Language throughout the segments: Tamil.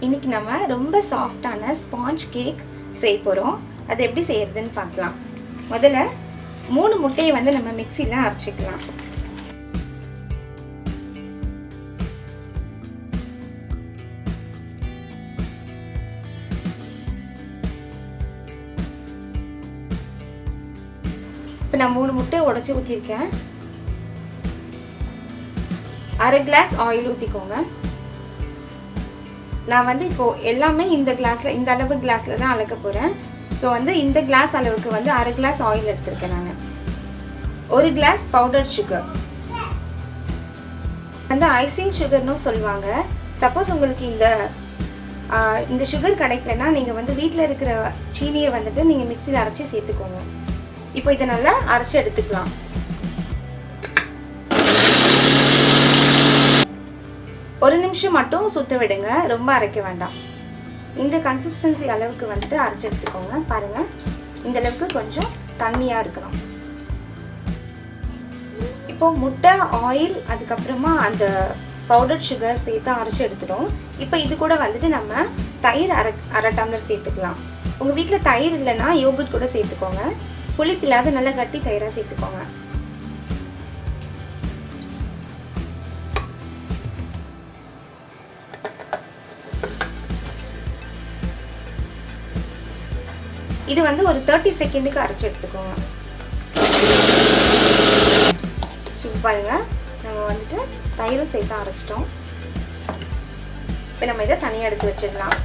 இன்னைக்கு நம்ம ரொம்ப சாஃப்டான ஸ்பாஞ்ச் கேக் செய்ய போறோம். அது எப்படி செய்யறதுன்னு பார்க்கலாம். முதல்ல 3 முட்டையை வந்து நம்ம மிக்ஸில அரைச்சிக்கலாம். இப்போ நான் 3 முட்டையை உடைச்சு ஊற்றிருக்கேன். 1/2 கிளாஸ் ஆயில் ஊற்றிக்கோங்க. நான் வந்து இப்போ எல்லாமே இந்த கிளாஸில் இந்த அளவு கிளாஸில் தான் அளக்க போகிறேன். ஸோ வந்து இந்த கிளாஸ் அளவுக்கு வந்து 1/2 கிளாஸ் ஆயில் எடுத்திருக்கேன். நான் 1 கிளாஸ் பவுடர் சுகர் வந்து ஐசிங் சுகர்னு சொல்லுவாங்க. சப்போஸ் உங்களுக்கு இந்த சுகர் கிடைக்கலன்னா நீங்கள் வந்து வீட்டில் இருக்கிற சீனியை வந்துட்டு நீங்கள் மிக்சியில் அரைச்சி சேர்த்துக்கோங்க. இப்போ இதை நல்லா அரைச்சி எடுத்துக்கலாம். ஒரு நிமிஷம் மட்டும் சுத்த விடுங்க, ரொம்ப அரைக்க வேண்டாம். இந்த கன்சிஸ்டன்சி அளவுக்கு வந்துட்டு அரைச்சி எடுத்துக்கோங்க. பாருங்க, இந்த அளவுக்கு கொஞ்சம் தண்ணியா இருக்கணும். இப்போ முட்டை, ஆயில், அதுக்கப்புறமா அந்த பவுடர் சுகர் சேர்த்து அரைச்சி எடுத்துடும். இப்போ இது கூட வந்துட்டு நம்ம தயிர் அரை டம்ளர் சேர்த்துக்கலாம். உங்கள் வீட்டில் தயிர் இல்லைன்னா யோகர்ட் கூட சேர்த்துக்கோங்க. புளிப்பு இல்லாத நல்லா கட்டி தயிராக சேர்த்துக்கோங்க. இது வந்து ஒரு 30 செகண்டுக்கு அரைச்சி எடுத்துக்கோங்க. பாருங்க, நம்ம வந்துட்டு தயிரும் சேர்த்து அரைச்சிட்டோம். இப்போ நம்ம இதை தனியாக எடுத்து வச்சிடலாம்.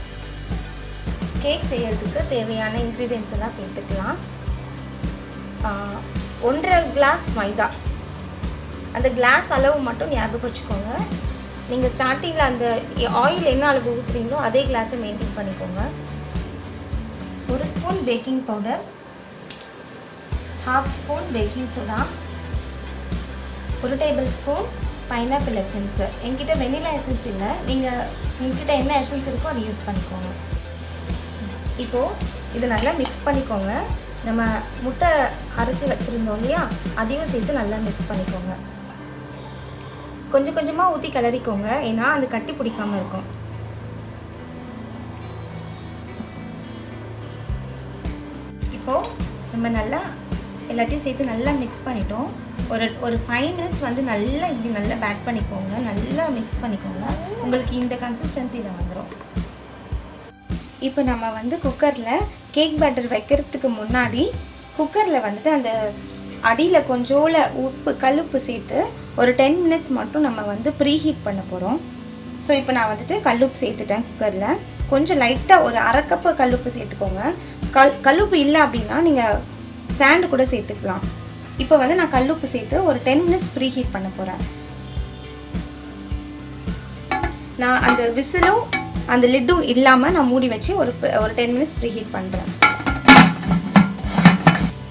கேக் செய்யறதுக்கு தேவையான இன்க்ரீடியன்ஸ் எல்லாம் சேர்த்துக்கலாம். 1.5 கிளாஸ் மைதா. அந்த கிளாஸ் அளவு மட்டும் ஞாபகம் வச்சுக்கோங்க. நீங்கள் ஸ்டார்டிங்கில் அந்த ஆயில் என்ன அளவு ஊற்றுறீங்களோ அதே கிளாஸை மெயின்டைன் பண்ணிக்கோங்க. 1 spoon baking powder, 1/2 spoon baking soda, 1 table spoon pineapple essence. என்கிட்ட வெனிலா எசன்ஸ் இல்லை, நீங்கள் என்கிட்ட என்ன எசன்ஸ் இருக்கோ அதை யூஸ் பண்ணிக்கோங்க. இப்போது இதை நல்லா மிக்ஸ் பண்ணிக்கோங்க. நம்ம முட்டை அரைச்சி வச்சுருந்தோம் இல்லையா, அதையும் சேர்த்து நல்லா மிக்ஸ் பண்ணிக்கோங்க. கொஞ்சம் கொஞ்சமாக ஊற்றி கிளறிக்கோங்க, ஏன்னா அது கட்டி பிடிக்காமல் இருக்கும். இப்போது நம்ம நல்லா எல்லாத்தையும் சேர்த்து நல்லா மிக்ஸ் பண்ணிட்டோம். ஒரு 5 மினிட்ஸ் வந்து நல்லா இப்படி நல்லா பேட் பண்ணிக்கோங்க. நல்லா மிக்ஸ் பண்ணிக்கோங்க. உங்களுக்கு இந்த கன்சிஸ்டன்சியில் வந்துடும். இப்போ நம்ம வந்து குக்கரில் கேக் பேட்டர் வைக்கிறதுக்கு முன்னாடி குக்கரில் வந்துட்டு அந்த அடியில் கொஞ்சோல கல்லுப்பு சேர்த்து ஒரு 10 மினிட்ஸ் மட்டும் நம்ம வந்து ப்ரீஹீட் பண்ண போகிறோம். ஸோ இப்போ நான் வந்துட்டு கல்லுப்பு சேர்த்துட்டேன். குக்கரில் கொஞ்சம் லைட்டாக ஒரு 1/2 கப்பு கல்லுப்பு சேர்த்துக்கோங்க. கல்லுப்பு இல்லை அப்படின்னா நீங்கள் சாண்டு கூட சேர்த்துக்கலாம். இப்போ வந்து நான் கல்லுப்பு சேர்த்து ஒரு 10 மினிட்ஸ் ப்ரீஹீட் பண்ண போகிறேன். நான் அந்த விசிலும் அந்த லிட்டும் இல்லாமல் நான் மூடி வச்சு ஒரு 10 மினிட்ஸ் ப்ரீஹீட் பண்ணுறேன்.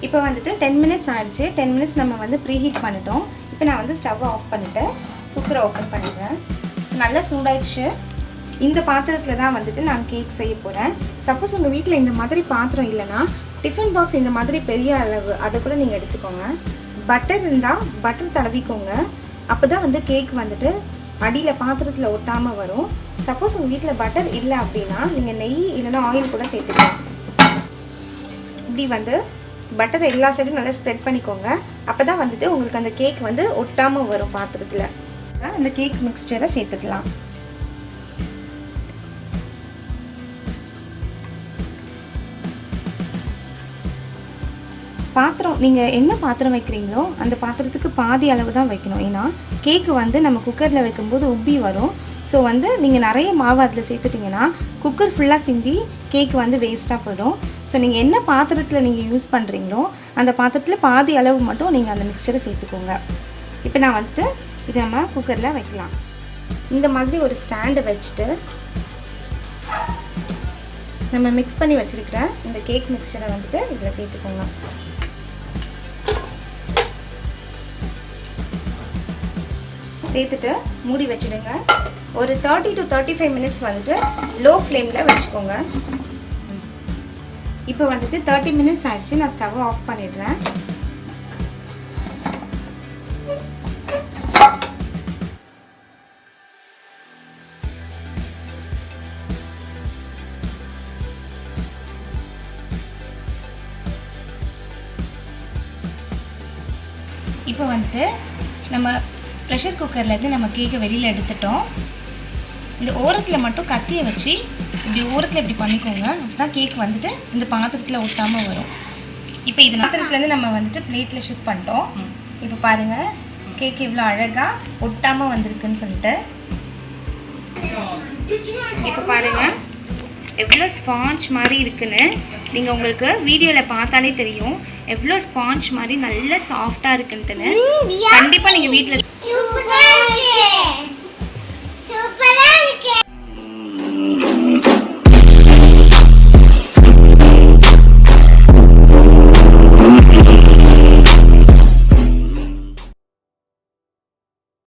இப்போ வந்துட்டு 10 மினிட்ஸ் ஆகிடுச்சு. 10 மினிட்ஸ் நம்ம வந்து ப்ரீஹீட் பண்ணிட்டோம். இப்போ நான் வந்து ஸ்டவ்வை ஆஃப் பண்ணிவிட்டு குக்கரை ஓப்பன் பண்ணிடுறேன். நல்லா சூடாயிடுச்சு. இந்த பாத்திரத்தில் தான் வந்துட்டு நான் கேக் செய்ய போகிறேன். சப்போஸ் உங்கள் வீட்டில் இந்த மாதிரி பாத்திரம் இல்லைன்னா டிஃபன் பாக்ஸ் இந்த மாதிரி பெரிய அளவு அதை கூட நீங்கள் எடுத்துக்கோங்க. பட்டர் இருந்தால் பட்டர் தடவிக்கோங்க. அப்போ தான் வந்து கேக் வந்துட்டு அடியில் பாத்திரத்தில் ஒட்டாமல் வரும். சப்போஸ் உங்கள் வீட்டில் பட்டர் இல்லை அப்படின்னா நீங்கள் நெய் இல்லைன்னா ஆயில் கூட சேர்த்துக்கலாம். இப்படி வந்து பட்டர் எல்லா சைடும் நல்லா ஸ்ப்ரெட் பண்ணிக்கோங்க. அப்போ தான் வந்துட்டு உங்களுக்கு அந்த கேக் வந்து ஒட்டாமல் வரும் பாத்திரத்தில். அந்த கேக் மிக்ஸ்சரை சேர்த்துக்கலாம். பாத்திரம் நீங்கள் என்ன பாத்திரம் வைக்கிறீங்களோ அந்த பாத்திரத்துக்கு பாதி அளவு தான் வைக்கணும். ஏன்னா கேக்கு வந்து நம்ம குக்கரில் வைக்கும்போது உப்பி வரும். ஸோ வந்து நீங்கள் நிறைய மாவு அதில் சேர்த்துட்டிங்கன்னா குக்கர் ஃபுல்லாக சிந்தி கேக் வந்து வேஸ்ட்டாக போயிடும். ஸோ நீங்கள் என்ன பாத்திரத்தில் நீங்கள் யூஸ் பண்ணுறீங்களோ அந்த பாத்திரத்தில் பாதி அளவு மட்டும் நீங்கள் அந்த மிக்சரை சேர்த்துக்கோங்க. இப்போ நான் வந்துட்டு இதை நம்ம குக்கரில் வைக்கலாம். இந்த மாதிரி ஒரு ஸ்டாண்டை வச்சுட்டு நம்ம மிக்ஸ் பண்ணி வச்சுருக்கிற இந்த கேக் மிக்சரை வந்துட்டு இதில் சேர்த்துக்கோங்க. சேர்த்துட்டு மூடி வச்சுடுங்க. ஒரு 30 to 35 மினிட்ஸ் வந்துட்டு லோ ஃப்ளேமில் வச்சுக்கோங்க. இப்போ வந்துட்டு 30 மினிட்ஸ் ஆயிடுச்சு. நான் ஸ்டவ் ஆஃப் பண்ணிடுறேன். இப்போ வந்துட்டு நம்ம ப்ரெஷர் குக்கர்லேருந்து நம்ம கேக்கை வெளியில் எடுத்துட்டோம். இந்த ஓரத்தில் மட்டும் கத்தியை வச்சு இப்படி ஓரத்தில் இப்படி பண்ணிக்கோங்க. அப்போ கேக் வந்துட்டு இந்த பாத்திரத்தில் ஒட்டாமல் வரும். இப்போ இது பாத்திரத்துலேருந்து நம்ம வந்துட்டு பிளேட்டில் ஷிஃப்ட் பண்ணிட்டோம். இப்போ பாருங்கள் கேக் இவ்வளோ அழகாக ஒட்டாமல் வந்திருக்குன்னு சொல்லிட்டு. இப்போ பாருங்கள் எவ்வளோ ஸ்பாஞ்ச் மாதிரி இருக்குன்னு. நீங்கள் உங்களுக்கு வீடியோவில் பார்த்தாலே தெரியும் எவ்வளோ ஸ்பாஞ்ச் மாதிரி நல்ல சாஃப்டாக இருக்குன்ட்டுன்னு. கண்டிப்பாக நீங்கள் வீட்டில்